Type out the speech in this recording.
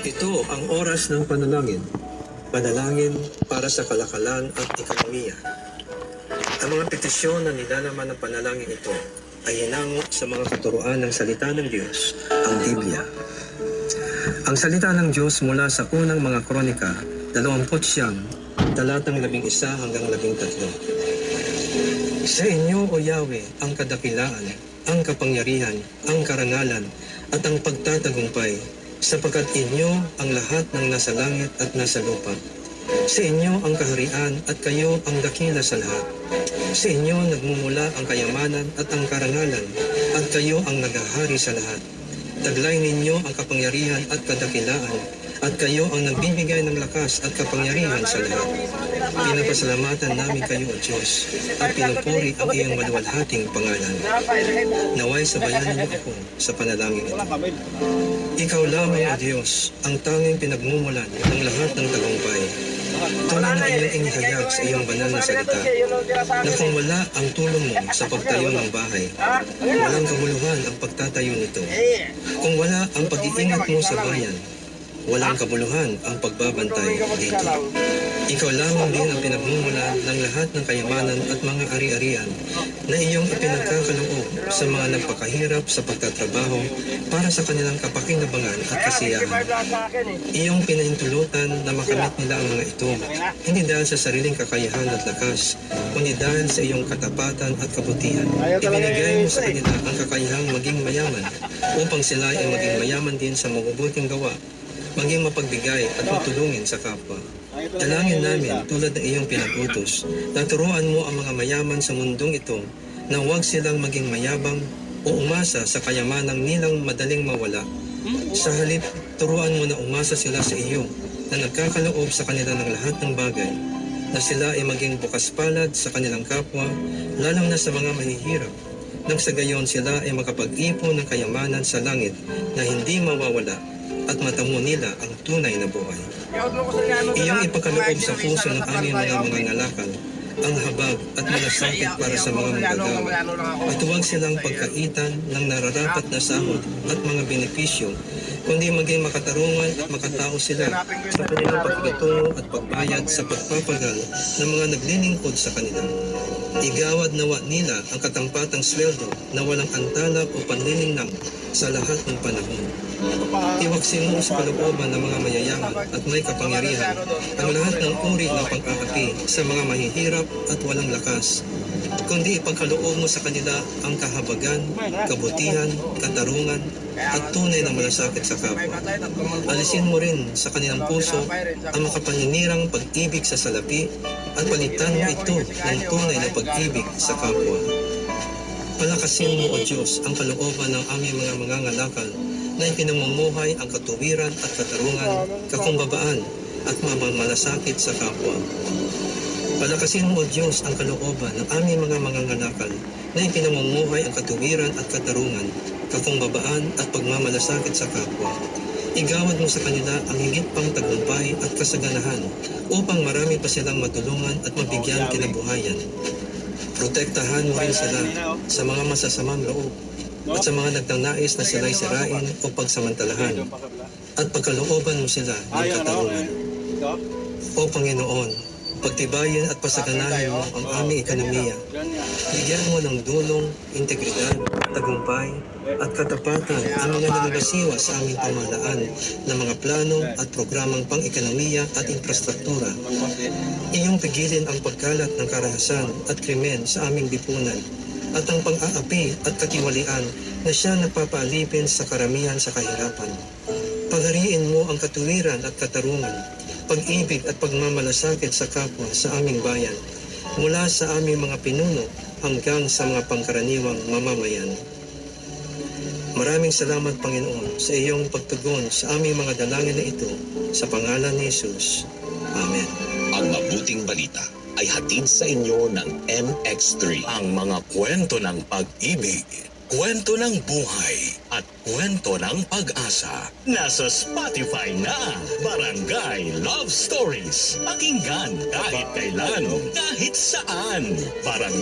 Ito ang oras ng panalangin. Panalangin para sa kalakalan at ekonomiya. Ang mga petisyon na nilalaman ng panalangin ito ay hinango sa mga katuruan ng salita ng Diyos, ang Biblia. Ang salita ng Diyos mula sa unang mga kronika, 29, talatang 11 hanggang 13. Sa inyo, O Yahweh, ang kadakilaan, ang kapangyarihan, ang karangalan, at ang pagtatagumpay, sapagkat inyo ang lahat ng nasa langit at nasa lupa. Sa inyo ang kaharian at kayo ang dakila sa lahat. Sa inyo nagmumula ang kayamanan at ang karangalan, at kayo ang naghahari sa lahat. Taglay ninyo ang kapangyarihan at kadakilaan, at kayo ang nagbibigay ng lakas at kapangyarihan sa lahat. Pinapasalamatan namin kayo, O Diyos, at pinupuri ang iyong maluwalhating pangalan. Naway sabayan niyo ako sa panalangin ito. Ikaw lamang, O Diyos, ang tanging pinagmumulan ng lahat ng tagumpay. Tulad na iyong inihayag sa iyong banal na salita, na kung wala ang tulong mo sa pagtayo ng bahay, walang kabuluhan ang pagtatayo nito. Kung wala ang pag-iingat mo sa bayan, walang kabuluhan ang pagbabantay dito. Ikaw lamang din ang pinagmumula ng lahat ng kayamanan at mga ari-arian na iyong ipinagkakaloob sa mga nagpakahirap sa pagtatrabaho para sa kanilang kapakinabangan at kasiyahan. Iyong pinahintulutan na makamit nila ang mga ito, hindi dahil sa sariling kakayahan at lakas, kundi dahil sa iyong katapatan at kabutihan. Ibinigay mo sa kanila ang kakayahang maging mayaman upang sila ay maging mayaman din sa mabubuting gawa, maging mapagbigay at matulungin sa kapwa. Dalangin namin tulad ng iyong pinag-utos, na turuan mo ang mga mayaman sa mundong ito na huwag silang maging mayabang o umasa sa kayamanang nilang madaling mawala. Sa halip, turuan mo na umasa sila sa iyo na nagkakaloob sa kanila ng lahat ng bagay, na sila ay maging bukas palad sa kanilang kapwa, lalong na sa mga mahihirap, nang sa gayon sila ay makapag-ipon ng kayamanan sa langit na hindi mawawala at matamo nila ang tunay na buhay. Iyong ipagkaloob sa puso ng aming mga mangangalakal ang habag at malasakit para sa mga manggagawa, at huwag silang pagkaitan ng nararapat na sahod at mga benepisyo, kundi maging makatarungan at makatao sila sa kanilang pagkitungo at pagbayad sa pagpapagal ng mga naglilingkod sa kanila. Igawad nawa nila ang katampatang sweldo na walang antala o panlilinlang sa lahat ng panahon. Iwaksin mo sa kalooban ng mga mayayaman at may kapangyarihan ang lahat ng uri ng pag-aapi sa mga mahihirap at walang lakas, kundi ipagkaloob mo sa kanila ang kahabagan, kabutihan, katarungan, at tunay na malasakit sa kapwa. Alisin mo rin sa kanilang puso ang makapaninirang pag-ibig sa salapi at palitan mo ito ng tunay na pag-ibig sa kapwa. Palakasin mo, O Diyos, ang kalooban ng aming mga mangangalakal na ipinamumuhay ang katuwiran at katarungan, kakumbabaan at mamamalasakit sa kapwa. Palakasin mo, O Diyos, ang kalooban ng aming mga mangangalakal na ipinamumuhay ang katuwiran at katarungan, kakumbabaan at pagmamalasakit sa kapwa. Igawad mo sa kanila ang higit pang tagumpay at kasaganahan upang marami pa silang matulungan at mabigyan kinabuhayan. Protektahan mo rin sila sa mga masasamang loob at sa mga nagtanais na sila'y sirain o pagsamantalahan, at pagkalooban mo sila ng katarungan. O Panginoon, pagtibayin at pasaganahin mo ang aming ekonomiya. Bigyan mo ng dulong, integridad, tagumpay, at katapatan ang mga nangangasiwa sa aming pamahalaan ng mga plano at programang pang-ekonomiya at infrastruktura. Iyong pigilin ang pagkalat ng karahasan at krimen sa aming lipunan, at ang pang-aapi at katiwalian na siya nagpapaalipin sa karamihan sa kahirapan. Paghariin mo ang katuwiran at katarungan, pag-ibig at pagmamalasakit sa kapwa sa aming bayan, mula sa aming mga pinuno hanggang sa mga pangkaraniwang mamamayan. Maraming salamat, Panginoon, sa iyong pagtugon sa aming mga dalangin na ito, sa pangalan ni Jesus. Amen. Ang mabuting balita ay hatid sa inyo ng MX3. Ang mga kwento ng pag-ibig, kwento ng buhay, at kwento ng pag-asa. Nasa Spotify na. Barangay Love Stories. Pakinggan kahit kailan, kahit saan. Barangay